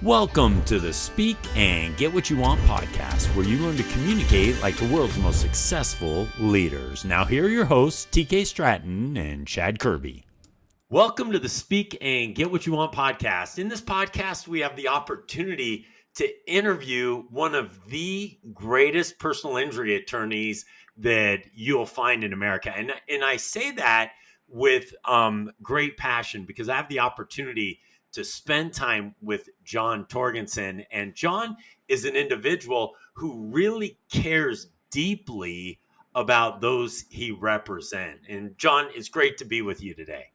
Welcome to the Speak and Get What You Want podcast, where you learn to communicate like the world's most successful leaders. Now, here are your hosts, TK Stratton and Chad Kirby. Welcome to the Speak and Get What You Want podcast. In this podcast, we have the opportunity to interview one of the greatest personal injury attorneys that you'll find in America. And I say that with great passion because I have the opportunity to spend time with John Torgesen. And John is an individual who really cares deeply about those he represents. And John, it's great to be with you today.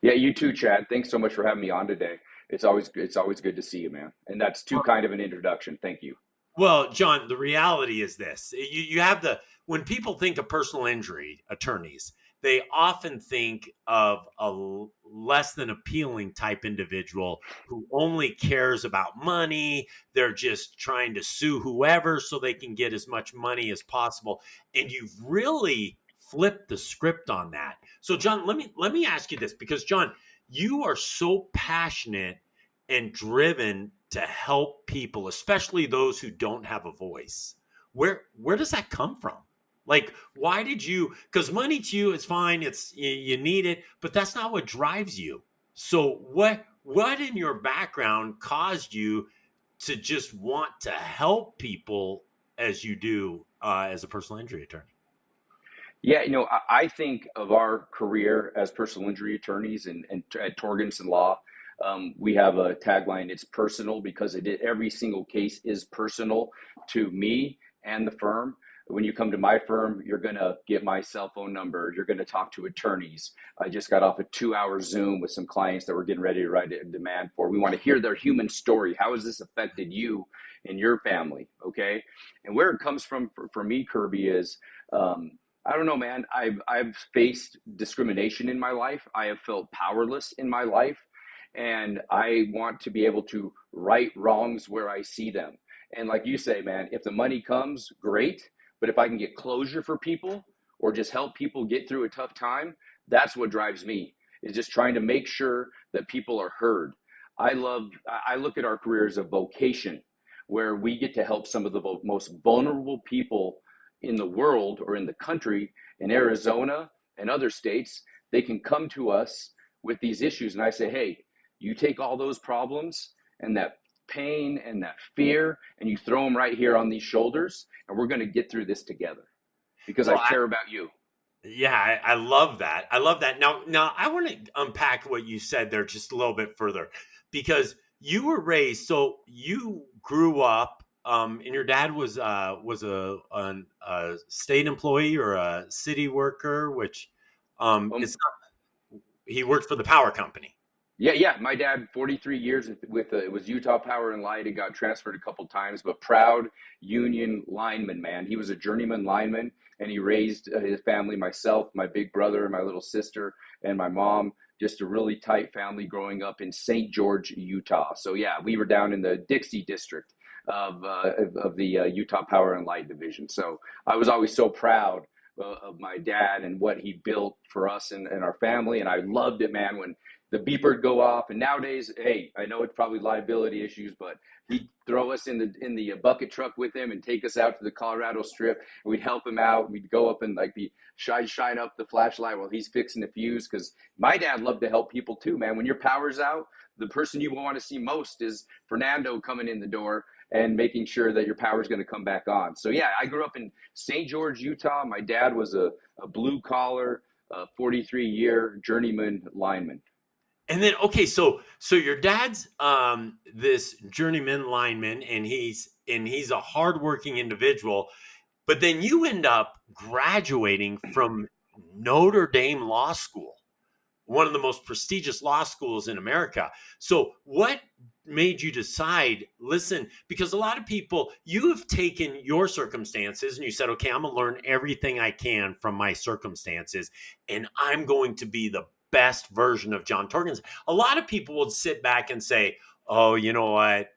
Yeah, you too, Chad. Thanks so much for having me on today. It's always good to see you, man. And that's too kind of an introduction. Thank you. Well, John, the reality is this. You have when people think of personal injury attorneys, they often think of a less than appealing type individual who only cares about money. They're just trying to sue whoever so they can get as much money as possible. And you've really flipped the script on that. So, John, let me ask you this, because, John, you are so passionate and driven to help people, especially those who don't have a voice. Where does that come from? Like, why did you, because money to you is fine, you need it, but that's not what drives you. So what in your background caused you to just want to help people as you do as a personal injury attorney? Yeah, I think of our career as personal injury attorneys and at Torgesen Law, we have a tagline, it's personal, because every single case is personal to me and the firm. When you come to my firm, you're going to get my cell phone number. You're going to talk to attorneys. I just got off a 2-hour Zoom with some clients that we're getting ready to write a demand for. We want to hear their human story. How has this affected you and your family? Okay. And where it comes from for me, Kirby, is, I don't know, man. I've faced discrimination in my life. I have felt powerless in my life. And I want to be able to right wrongs where I see them. And like you say, man, if the money comes, great. But if I can get closure for people or just help people get through a tough time, that's what drives me, is just trying to make sure that people are heard. I look at our career as a vocation where we get to help some of the most vulnerable people in the world or in the country, in Arizona and other states. They can come to us with these issues. And I say, hey, you take all those problems and that pain and that fear, and you throw them right here on these shoulders, and we're going to get through this together because I care about you. Yeah, I love that. I love that. Now I want to unpack what you said there just a little bit further, because you were raised, so you grew up, and your dad was a state employee or a city worker, which it's not. He worked for the power company. Yeah. My dad, 43 years with it was Utah Power and Light. He got transferred a couple times, but proud union lineman, man. He was a journeyman lineman, and he raised his family, myself, my big brother, my little sister, and my mom. Just a really tight family growing up in St. George, Utah. So yeah, we were down in the Dixie district of the Utah Power and Light division. So I was always so proud of my dad and what he built for us and our family. And I loved it, man, when the beeper would go off. And nowadays, hey, I know it's probably liability issues, but he'd throw us in the bucket truck with him and take us out to the Colorado Strip. And we'd help him out. We'd go up and like shine up the flashlight while he's fixing the fuse. Because my dad loved to help people too, man. When your power's out, the person you want to see most is Fernando coming in the door and making sure that your power is going to come back on. So yeah, I grew up in St. George, Utah. My dad was a blue collar, 43-year journeyman lineman. And then, okay, so your dad's this journeyman lineman, and he's a hardworking individual, but then you end up graduating from Notre Dame Law School, one of the most prestigious law schools in America. So what made you decide, listen, because a lot of people, you have taken your circumstances and you said, okay, I'm going to learn everything I can from my circumstances, and I'm going to be the best version of John Torgesen. A lot of people would sit back and say, oh, you know what?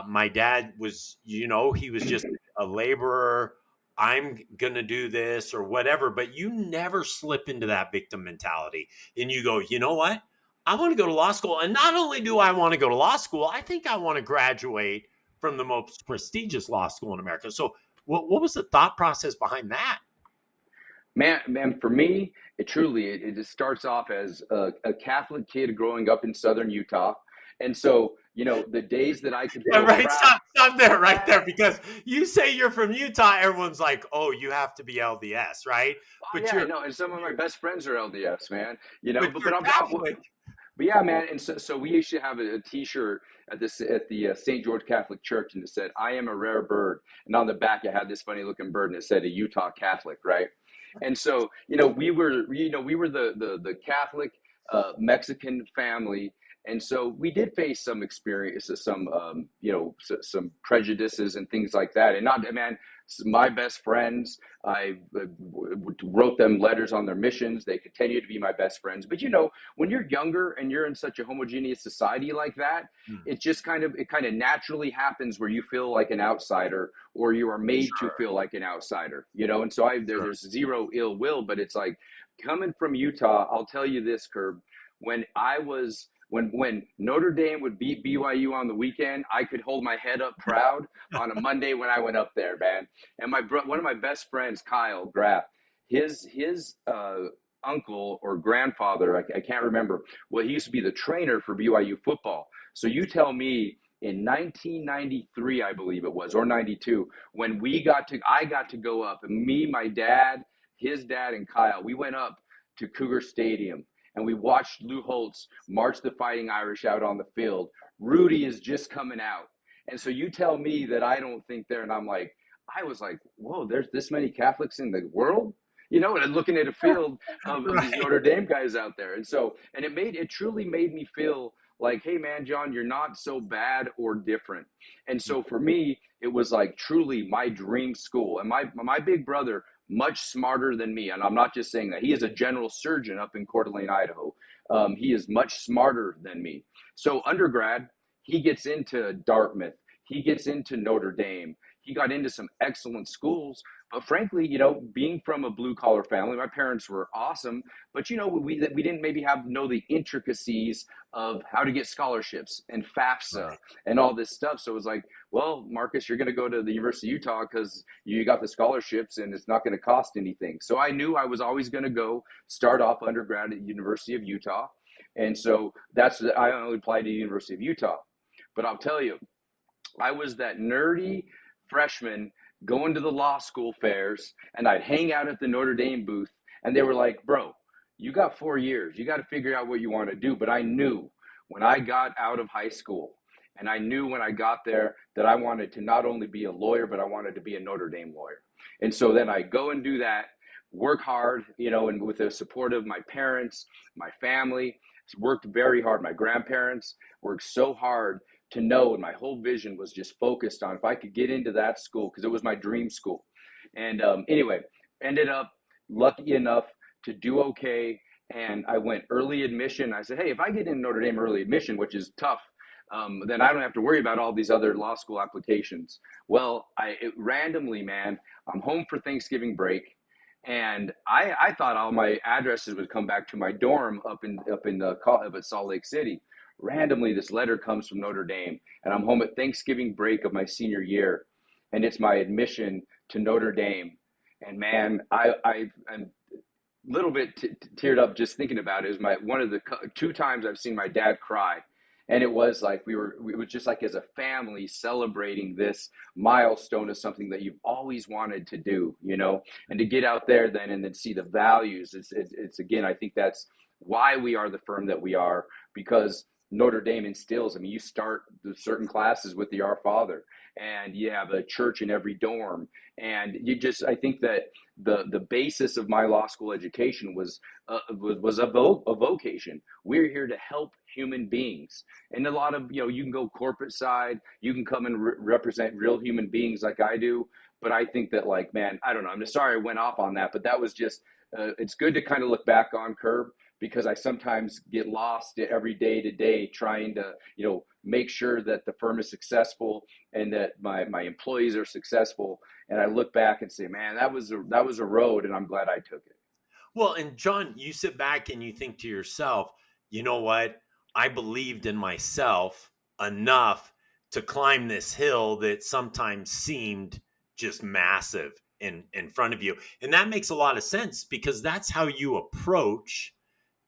My dad was, he was just a laborer. I'm going to do this or whatever. But you never slip into that victim mentality. And you go, you know what? I want to go to law school. And not only do I want to go to law school, I think I want to graduate from the most prestigious law school in America. So what was the thought process behind that? Man, for me, it just starts off as a Catholic kid growing up in southern Utah. And so, the days that I could Yeah, feel right. proud. Stop there, right there, because you say you're from Utah, everyone's like, "Oh, you have to be LDS, right?" Oh But yeah, you're, no, and some of my best friends are LDS, man. but But you're Catholic. but yeah, man. And so we used to have a T-shirt at the St. George Catholic Church, and it said, "I am a rare bird," and on the back it had this funny looking bird, and it said a Utah Catholic, right? And so we were the Catholic Mexican family, and so we did face some experiences, some prejudices and things like that. And not, man, my best friends, I wrote them letters on their missions. They continue to be my best friends. But when you're younger and you're in such a homogeneous society like that, Hmm. it kind of naturally happens where you feel like an outsider, or you are made to Sure, feel like an outsider. And so sure. there's zero ill will, but it's like coming from Utah. I'll tell you this, Curb. When Notre Dame would beat BYU on the weekend, I could hold my head up proud on a Monday when I went up there, man. And one of my best friends, Kyle Graff, his uncle or grandfather, I can't remember. Well, he used to be the trainer for BYU football. So you tell me, in 1993, I believe it was, or 92, when I got to go up, and me, my dad, his dad, and Kyle, we went up to Cougar Stadium and we watched Lou Holtz march the Fighting Irish out on the field. Rudy is just coming out. And so you tell me that I don't think there, and I was like, whoa, there's this many Catholics in the world? And I'm looking at a field of these Right. Notre Dame guys out there. And so, and it truly made me feel like, hey man, John, you're not so bad or different. And so for me, it was like truly my dream school. And my big brother, much smarter than me, and I'm not just saying that. He is a general surgeon up in Coeur d'Alene, Idaho. He is much smarter than me. So undergrad, he gets into Dartmouth. He gets into Notre Dame. He got into some excellent schools. But frankly, being from a blue collar family, my parents were awesome. But we didn't maybe know the intricacies of how to get scholarships and FAFSA Right. and all this stuff. So it was like, well, Marcus, you're going to go to the University of Utah because you got the scholarships and it's not going to cost anything. So I knew I was always going to go start off undergrad at the University of Utah. And so I only applied to the University of Utah. But I'll tell you, I was that nerdy freshman going to the law school fairs, and I'd hang out at the Notre Dame booth, and they were like, bro, you got 4 years. You got to figure out what you want to do. But I knew when I got out of high school, and I knew when I got there that I wanted to not only be a lawyer, but I wanted to be a Notre Dame lawyer. And so then I go and do that, work hard, and with the support of my parents, my family, worked very hard. My grandparents worked so hard to know, and my whole vision was just focused on if I could get into that school, because it was my dream school. And anyway, ended up lucky enough to do okay. And I went early admission. I said, hey, if I get in Notre Dame early admission, which is tough, then I don't have to worry about all these other law school applications. Well, randomly, man, I'm home for Thanksgiving break. And I thought all my addresses would come back to my dorm up at Salt Lake City. Randomly, this letter comes from Notre Dame, and I'm home at Thanksgiving break of my senior year, and it's my admission to Notre Dame. And man, I'm a little bit teared up just thinking about it. It was one of the two times I've seen my dad cry, and it was like it was just like as a family celebrating this milestone of something that you've always wanted to do, and to get out there then and then see the values. It's again, I think that's why we are the firm that we are, because Notre Dame instills. I mean, you start certain classes with the Our Father, and you have a church in every dorm, and I think that the basis of my law school education was a vocation. We're here to help human beings, and a lot of you can go corporate side, you can come and represent real human beings like I do, but I think that, like, man, I don't know. I'm just sorry I went off on that, but that was just. It's good to kind of look back on, Curb, because I sometimes get lost every day to day trying to, make sure that the firm is successful and that my employees are successful. And I look back and say, man, that was a road, and I'm glad I took it. Well, and John, you sit back and you think to yourself, you know what? I believed in myself enough to climb this hill that sometimes seemed just massive in front of you. And that makes a lot of sense because that's how you approach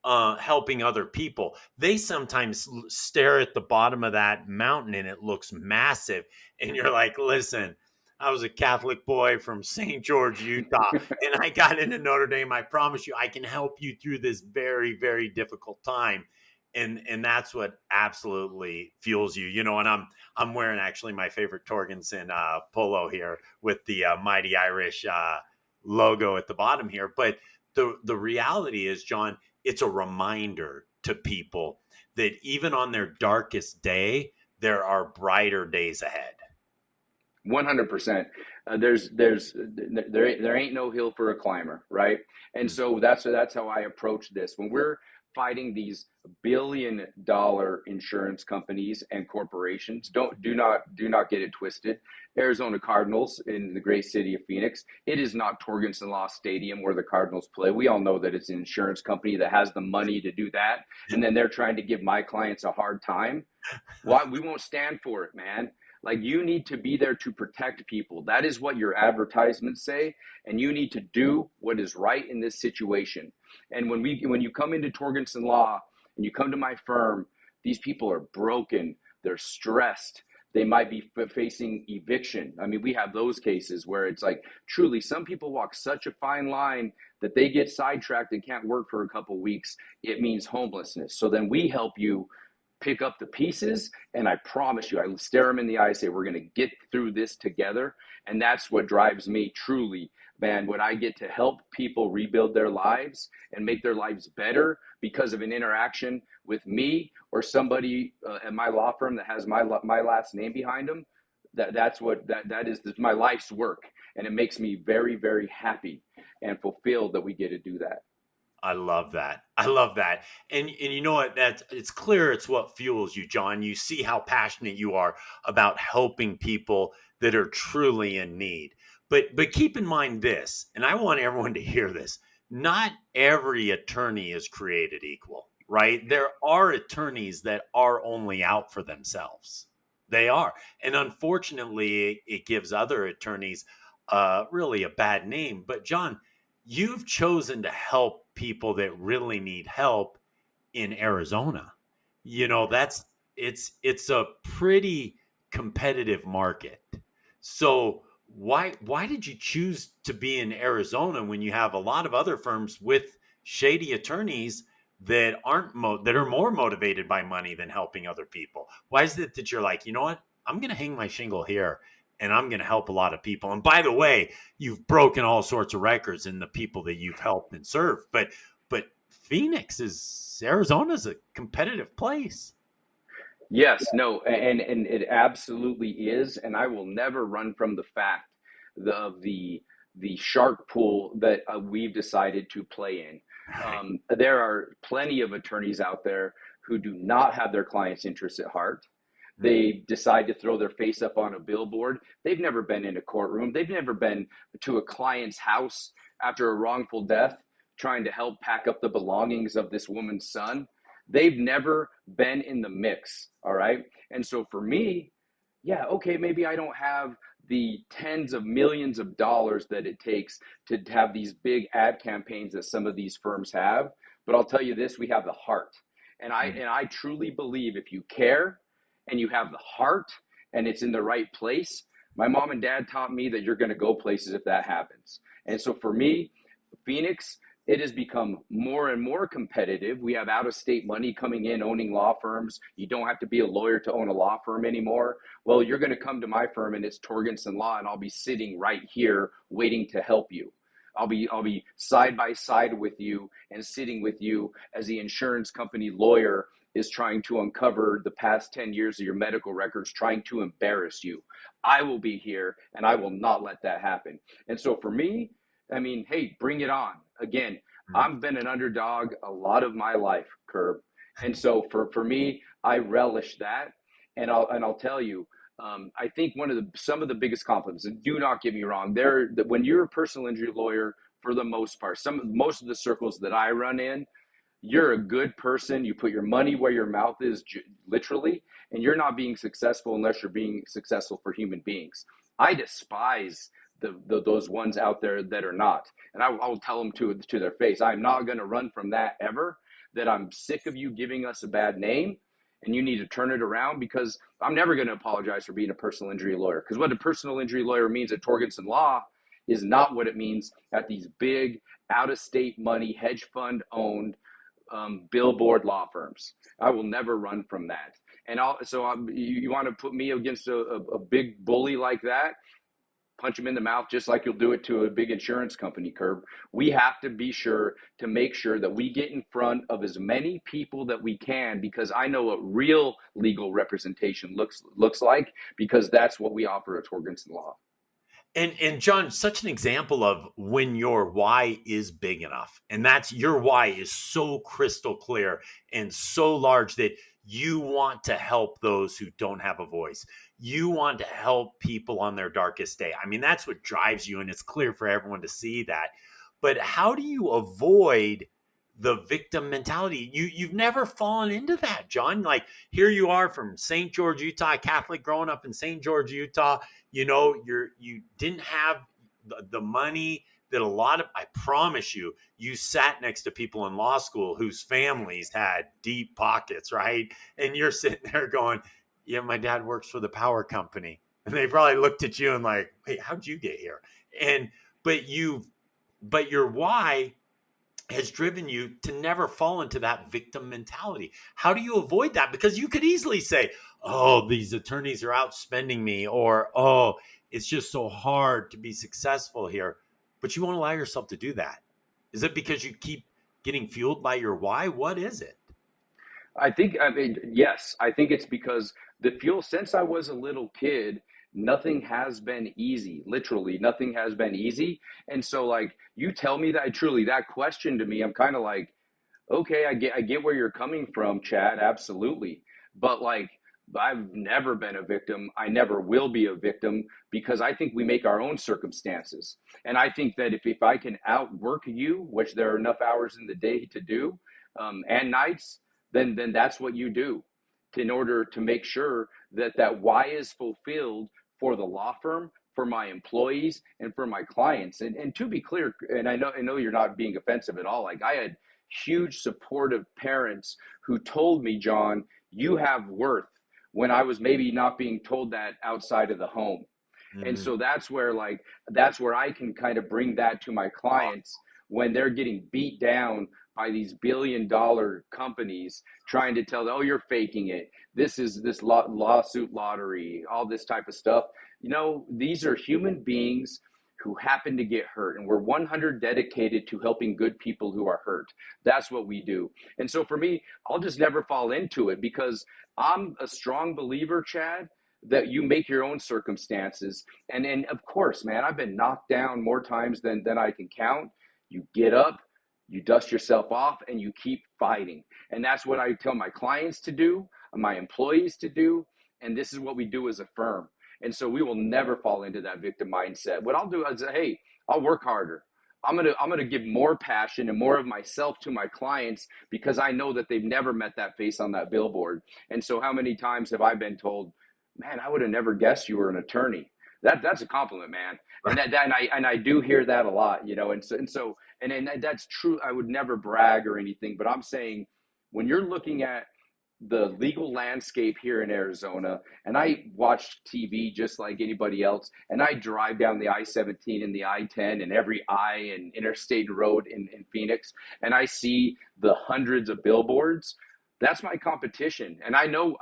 helping other people. They sometimes stare at the bottom of that mountain and it looks massive. And you're like, listen, I was a Catholic boy from St. George, Utah, and I got into Notre Dame. I promise you, I can help you through this very, very difficult time. And that's what absolutely fuels you, you know. And I'm wearing actually my favorite Torgesen polo here with the Mighty Irish logo at the bottom here. But the reality is, John, it's a reminder to people that even on their darkest day, there are brighter days ahead. 100%. There ain't no hill for a climber, right? And so that's how I approach this. When we're fighting these billion-dollar insurance companies and corporations, do not get it twisted. Arizona Cardinals in the great city of Phoenix. It is not Torgesen Law Stadium where the Cardinals play. We all know that it's an insurance company that has the money to do that, and then they're trying to give my clients a hard time. Why? We won't stand for it, man. Like, you need to be there to protect people. That is what your advertisements say, and you need to do what is right in this situation. And when you come into Torgesen Law and you come to my firm, these people are broken, they're stressed, they might be facing eviction. I mean, we have those cases where it's like, truly, some people walk such a fine line that they get sidetracked and can't work for a couple weeks. It means homelessness. So then we help you pick up the pieces, and I promise you, I stare them in the eye, say, we're going to get through this together. And that's what drives me truly, man. When I get to help people rebuild their lives and make their lives better because of an interaction with me or somebody at my law firm that has my last name behind them, that is my life's work. And it makes me very, very happy and fulfilled that we get to do that. I love that. I love that. And you know what? It's clear it's what fuels you, John. You see how passionate you are about helping people that are truly in need. But keep in mind this, and I want everyone to hear this. Not every attorney is created equal, right? There are attorneys that are only out for themselves. They are. And unfortunately, it gives other attorneys really a bad name. But John, you've chosen to help people that really need help in Arizona. You know, it's a pretty competitive market. So why did you choose to be in Arizona when you have a lot of other firms with shady attorneys that that are more motivated by money than helping other people? Why is it that you're like, you know what? I'm going to hang my shingle here and I'm going to help a lot of people. And by the way, you've broken all sorts of records in the people that you've helped and served. But Arizona's a competitive place. Yes, no, and it absolutely is, and I will never run from the fact of the shark pool that we've decided to play in. Right. There are plenty of attorneys out there who do not have their clients' interests at heart. They decide to throw their face up on a billboard. They've never been in a courtroom. They've never been to a client's house after a wrongful death, trying to help pack up the belongings of this woman's son. They've never been in the mix. All right. And so for me, yeah, okay, maybe I don't have the tens of millions of dollars that it takes to have these big ad campaigns that some of these firms have. But I'll tell you this, we have the heart. And I truly believe if you care and you have the heart and it's in the right place, my mom and dad taught me that you're going to go places if that happens. And so for me, Phoenix, it has become more and more competitive. We have out-of-state money coming in, owning law firms. You don't have to be a lawyer to own a law firm anymore. Well, you're going to come to my firm and it's Torgesen Law, and I'll be sitting right here waiting to help you. I'll be side by side with you and sitting with you as the insurance company lawyer is trying to uncover the past 10 years of your medical records, trying to embarrass you. I will be here and I will not let that happen. And so for me, I mean, hey, bring it on. Again, I've been an underdog a lot of my life, Curb. And so for me, I relish that. And I'll tell you, I think some of the biggest compliments, and do not get me wrong, when you're a personal injury lawyer, for the most part, most of the circles that I run in, you're a good person. You put your money where your mouth is, literally, and you're not being successful unless you're being successful for human beings. I despise those ones out there that are not, and I'll tell them to their face, I'm not going to run from that ever. That I'm sick of you giving us a bad name, and you need to turn it around, because I'm never going to apologize for being a personal injury lawyer. Because what a personal injury lawyer means at Torgesen Law is not what it means at these big out of state money hedge fund owned billboard law firms. I will never run from that. And you want to put me against a big bully like that? Punch him in the mouth just like you'll do it to a big insurance company, Curb. We have to be sure to make sure that we get in front of as many people that we can, because I know what real legal representation looks like, because that's what we offer at Torgesen Law. And John, such an example of when your why is big enough, and that's your why is so crystal clear and so large that you want to help those who don't have a voice. You want to help people on their darkest day. I mean, that's what drives you, and it's clear for everyone to see that. But how do you avoid the victim mentality? You've never fallen into that, John. Like, here you are from St. George, Utah, Catholic, growing up in St. George, Utah. You didn't have the money that a lot of, I promise you, you sat next to people in law school whose families had deep pockets, right? And you're sitting there going, yeah, my dad works for the power company. And they probably looked at you and like, hey, how'd you get here? And, but your why has driven you to never fall into that victim mentality. How do you avoid that? Because you could easily say, oh, these attorneys are outspending me, or, oh, it's just so hard to be successful here. But you won't allow yourself to do that. Is it because you keep getting fueled by your why? What is it? Yes, I think it's because the fuel, since I was a little kid, nothing has been easy. Literally, nothing has been easy. And so, like, you tell me that, truly, that question to me, I'm kind of like, okay, I get where you're coming from, Chad, absolutely. But like, I've never been a victim. I never will be a victim, because I think we make our own circumstances. And I think that if I can outwork you, which there are enough hours in the day to do, and nights, then that's what you do, in order to make sure that why is fulfilled for the law firm, for my employees, and for my clients. And to be clear, and I know you're not being offensive at all. Like, I had huge supportive parents who told me, John, you have worth, when I was maybe not being told that outside of the home. And so that's where I can kind of bring that to my clients when they're getting beat down by these billion-dollar companies trying to tell them, oh, you're faking it. This is this lawsuit lottery, all this type of stuff. These are human beings who happen to get hurt, and we're 100 dedicated to helping good people who are hurt. That's what we do. And so for me, I'll just never fall into it, because I'm a strong believer, Chad, that you make your own circumstances. And of course, man, I've been knocked down more times than I can count. You get up, you dust yourself off, and you keep fighting. And that's what I tell my clients to do, my employees to do. And this is what we do as a firm. And so we will never fall into that victim mindset. What I'll do is say, hey, I'll work harder. I'm gonna give more passion and more of myself to my clients, because I know that they've never met that face on that billboard. And so how many times have I been told, man, I would have never guessed you were an attorney? That's a compliment, man. And I do hear that a lot, and that's true. I would never brag or anything, but I'm saying, when you're looking at the legal landscape here in Arizona, and I watch TV just like anybody else, and I drive down the I-17 and the I-10 and every I and interstate road in Phoenix, and I see the hundreds of billboards. That's my competition. And I know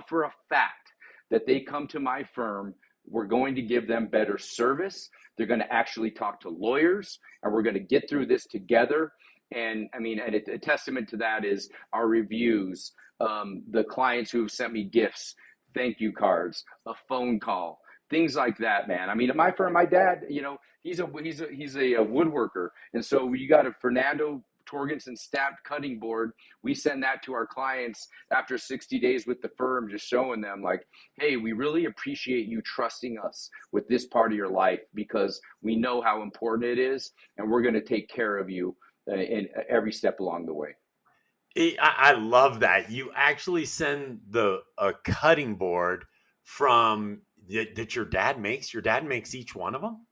for a fact that they come to my firm, we're going to give them better service. They're going to actually talk to lawyers, and we're going to get through this together. And I mean, and a testament to that is our reviews, the clients who've sent me gifts, thank you cards, a phone call, things like that, man. I mean, at my firm, my dad, he's a woodworker. And so you got a Fernando Torgesen stamped cutting board. We send that to our clients after 60 days with the firm, just showing them like, hey, we really appreciate you trusting us with this part of your life, because we know how important it is, and we're going to take care of you in every step along the way. I love that. You actually send the a cutting board from that your dad makes. Your dad makes each one of them.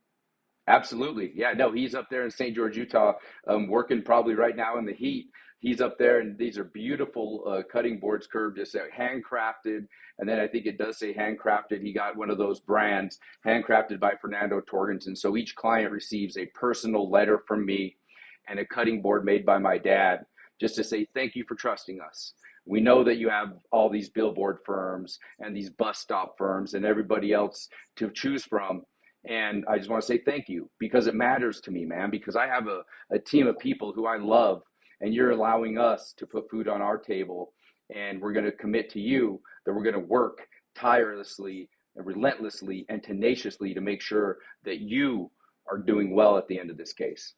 Absolutely. Yeah, no, he's up there in St. George, Utah, working probably right now in the heat. He's up there, and these are beautiful cutting boards, curved, just handcrafted. And then I think it does say handcrafted. He got one of those brands, handcrafted by Fernando Torgesen. So each client receives a personal letter from me and a cutting board made by my dad, just to say thank you for trusting us. We know that you have all these billboard firms and these bus stop firms and everybody else to choose from, and I just want to say thank you because it matters to me, man, because I have a team of people who I love, and you're allowing us to put food on our table. And we're going to commit to you that we're going to work tirelessly and relentlessly and tenaciously to make sure that you are doing well at the end of this case.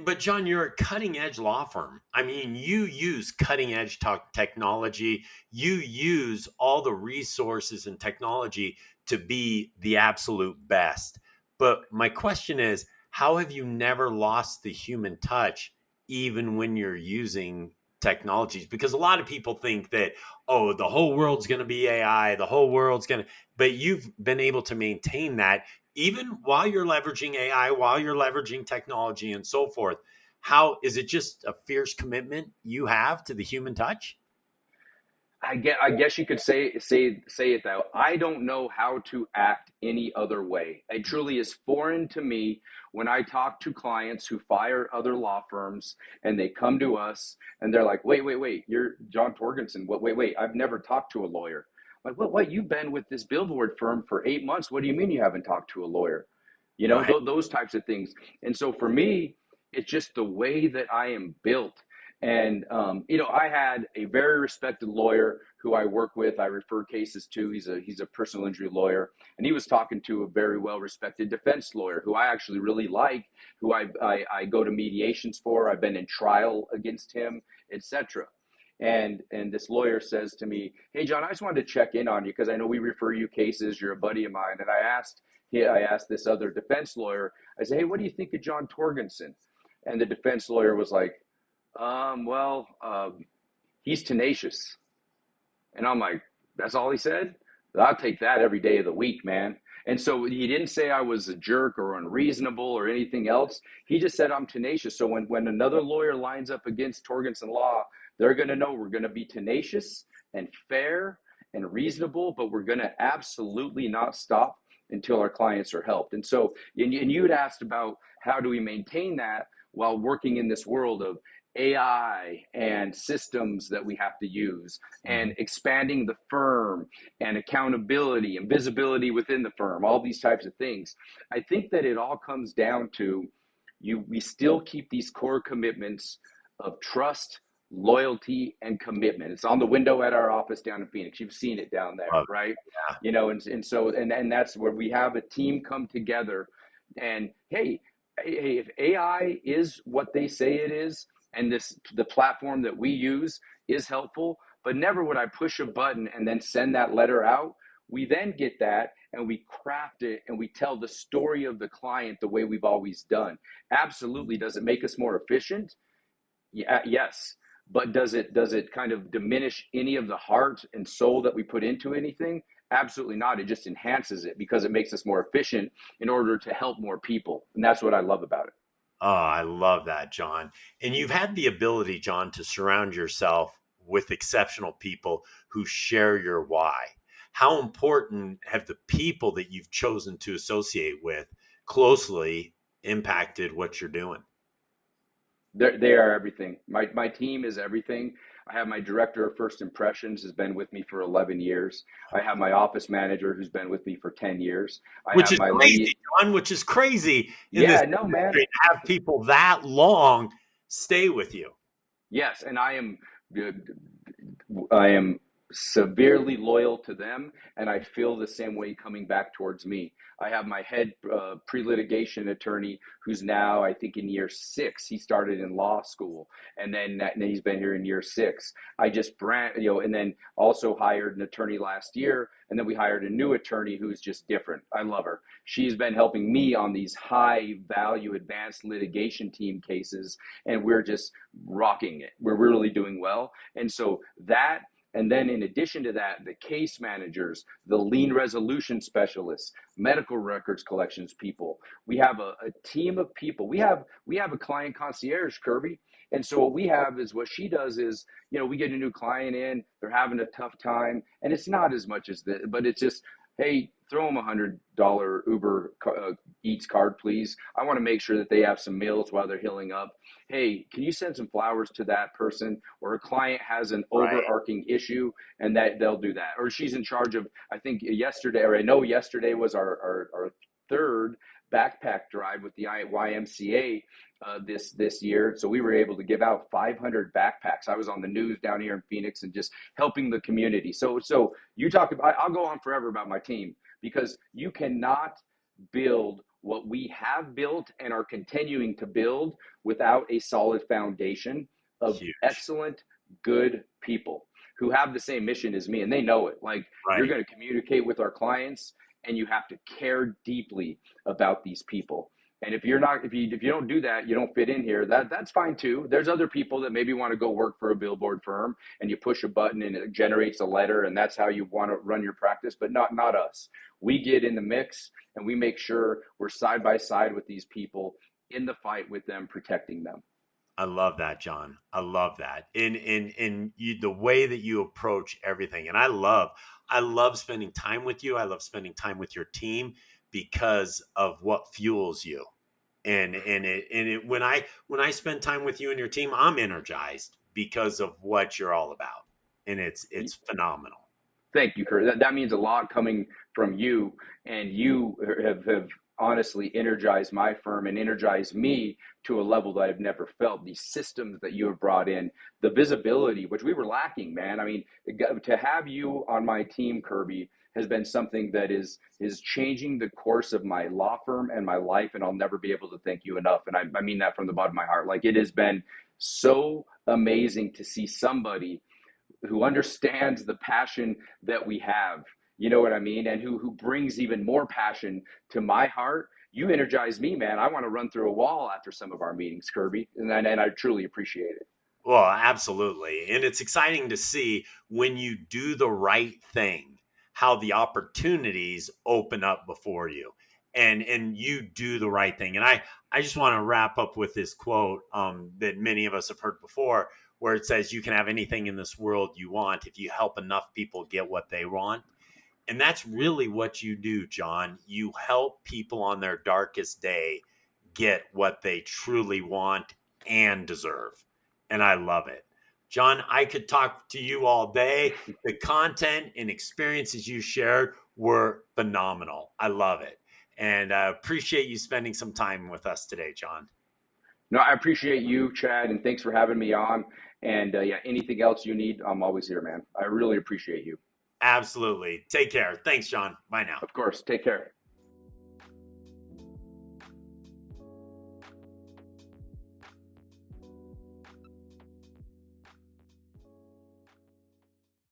But John, you're a cutting edge law firm. I mean, you use cutting edge technology. You use all the resources and technology to be the absolute best. But my question is, how have you never lost the human touch, even when you're using technologies? Because a lot of people think that, oh, the whole world's going to be AI, the whole world's going to, but you've been able to maintain that even while you're leveraging AI, while you're leveraging technology and so forth. How is it just a fierce commitment you have to the human touch? I guess you could say it that way. I don't know how to act any other way. It truly is foreign to me when I talk to clients who fire other law firms and they come to us and they're like, wait, you're John Torgensen. Wait, I've never talked to a lawyer. I'm like, what? You've been with this billboard firm for 8 months. What do you mean you haven't talked to a lawyer? Right. Those types of things. And so for me, it's just the way that I am built. And I had a very respected lawyer who I work with. I refer cases to. He's a personal injury lawyer, and he was talking to a very well respected defense lawyer who I actually really like, who I go to mediations for. I've been in trial against him, etc. And this lawyer says to me, "Hey John, I just wanted to check in on you because I know we refer you cases. You're a buddy of mine." And I asked this other defense lawyer. I said, "Hey, what do you think of John Torgensen?" And the defense lawyer was like, well, he's tenacious. And I'm like, that's all he said? I'll take that every day of the week, man. And so he didn't say I was a jerk or unreasonable or anything else. He just said I'm tenacious. So when another lawyer lines up against Torgensen Law, they're going to know we're going to be tenacious and fair and reasonable, but we're going to absolutely not stop until our clients are helped. And so, and you had asked about how do we maintain that while working in this world of AI and systems that we have to use, and expanding the firm and accountability and visibility within the firm, all these types of things. I think that it all comes down to we still keep these core commitments of trust, loyalty, and commitment. It's on the window at our office down in Phoenix. You've seen it down there, Love right? it. And that's where we have a team come together. And hey, if AI is what they say it is, and the platform that we use is helpful, but never would I push a button and then send that letter out. We then get that and we craft it and we tell the story of the client the way we've always done. Absolutely. Does it make us more efficient? Yeah, yes. But does it kind of diminish any of the heart and soul that we put into anything? Absolutely not. It just enhances it because it makes us more efficient in order to help more people. And that's what I love about it. Oh, I love that, John. And you've had the ability, John, to surround yourself with exceptional people who share your why. How important have the people that you've chosen to associate with closely impacted what you're doing? They are everything. My team is everything. I have my director of first impressions has been with me for 11 years. I have my office manager who's been with me for 10 years. I Which have is my crazy, lead. John, which is crazy in this Yeah, no, man. industry to have people that long stay with you. Yes, and I am severely loyal to them, and I feel the same way coming back towards me. I have my head pre-litigation attorney who's now, I think, in year 6. He started in law school, and then he's been here in year 6. I just and then also hired an attorney last year, and then we hired a new attorney who's just different. I love her. She's been helping me on these high value advanced litigation team cases, and we're just rocking it. We're really doing well, and so that. And then in addition to that, the case managers, the lien resolution specialists, medical records collections people. We have a team of people. We have a client concierge, Kirby. And so what we have is what she does is, we get a new client in, they're having a tough time, and it's not as much as this, but it's just, hey, throw them $100 Uber Eats card, please. I want to make sure that they have some meals while they're healing up. Hey, can you send some flowers to that person? Or a client has an Right. overarching issue, and that they'll do that. Or she's in charge of, I think yesterday, or I know yesterday was our third backpack drive with the YMCA this year. So we were able to give out 500 backpacks. I was on the news down here in Phoenix and just helping the community. So you talk about, I'll go on forever about my team, because you cannot build what we have built and are continuing to build without a solid foundation of Huge. excellent, good people who have the same mission as me, and they know it. Like, you're Right. going to communicate with our clients, and you have to care deeply about these people. And if you don't do that, you don't fit in here. That's fine too. There's other people that maybe want to go work for a billboard firm, and you push a button and it generates a letter, and that's how you want to run your practice. But not us. We get in the mix, and we make sure we're side by side with these people in the fight with them, protecting them. I love that, John. I love that. The way that you approach everything. And I love spending time with you. I love spending time with your team because of what fuels you. When I spend time with you and your team, I'm energized because of what you're all about. And it's phenomenal. Thank you, Kurt. That means a lot coming from you, and you have honestly energized my firm and energized me to a level that I've never felt. These systems that you have brought in, the visibility, which we were lacking, man. I mean, to have you on my team, Kirby, has been something that is changing the course of my law firm and my life, and I'll never be able to thank you enough. And I mean that from the bottom of my heart. Like, it has been so amazing to see somebody who understands the passion that we have, you know what I mean, and who brings even more passion to my heart. You energize me, man. I want to run through a wall after some of our meetings, Kirby, and I truly appreciate it. Well, absolutely. And it's exciting to see when you do the right thing, how the opportunities open up before you. And you do the right thing. And I just want to wrap up with this quote that many of us have heard before, where it says, you can have anything in this world you want if you help enough people get what they want. And that's really what you do, John. You help people on their darkest day get what they truly want and deserve. And I love it. John, I could talk to you all day. The content and experiences you shared were phenomenal. I love it. And I appreciate you spending some time with us today, John. No, I appreciate you, Chad, and thanks for having me on. And yeah, anything else you need, I'm always here, man. I really appreciate you. Absolutely. Take care. Thanks, John. Bye now. Of course. Take care.